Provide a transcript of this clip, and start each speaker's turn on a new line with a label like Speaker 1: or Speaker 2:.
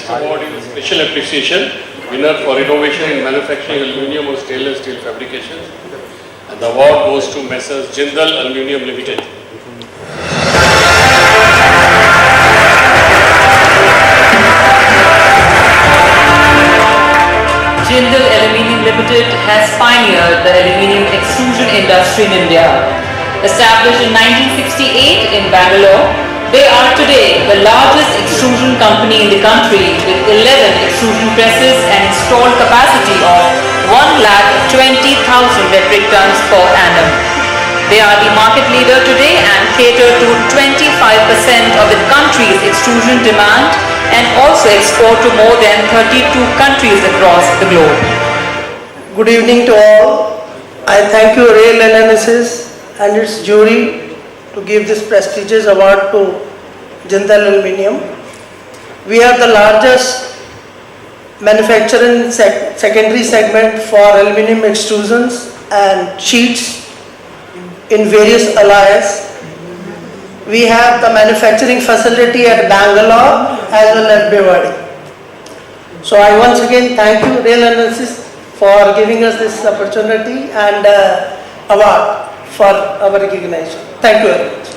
Speaker 1: Next award is Special Appreciation winner for innovation in manufacturing aluminium or stainless steel fabrications. And the award goes to Messrs. Jindal Aluminium Limited.
Speaker 2: Jindal Aluminium Limited has pioneered the aluminium extrusion industry in India. Established in 1968 in Bangalore, they are today the largest extrusion company in the country with 11 extrusion presses and installed capacity of 1,20,000 metric tons per annum. They are the market leader today and cater to 25% of the country's extrusion demand and also export to more than 32 countries across the globe.
Speaker 3: Good evening to all. I thank you Rail Analysis and its jury to give this prestigious award to Jindal Aluminium. We are the largest manufacturer in secondary segment for aluminium extrusions and sheets in various alloys. We have the manufacturing facility at Bangalore as well as Bhiwadi. So I once again thank you Rail Analysis for giving us this opportunity and award for our recognition. Thank you very much.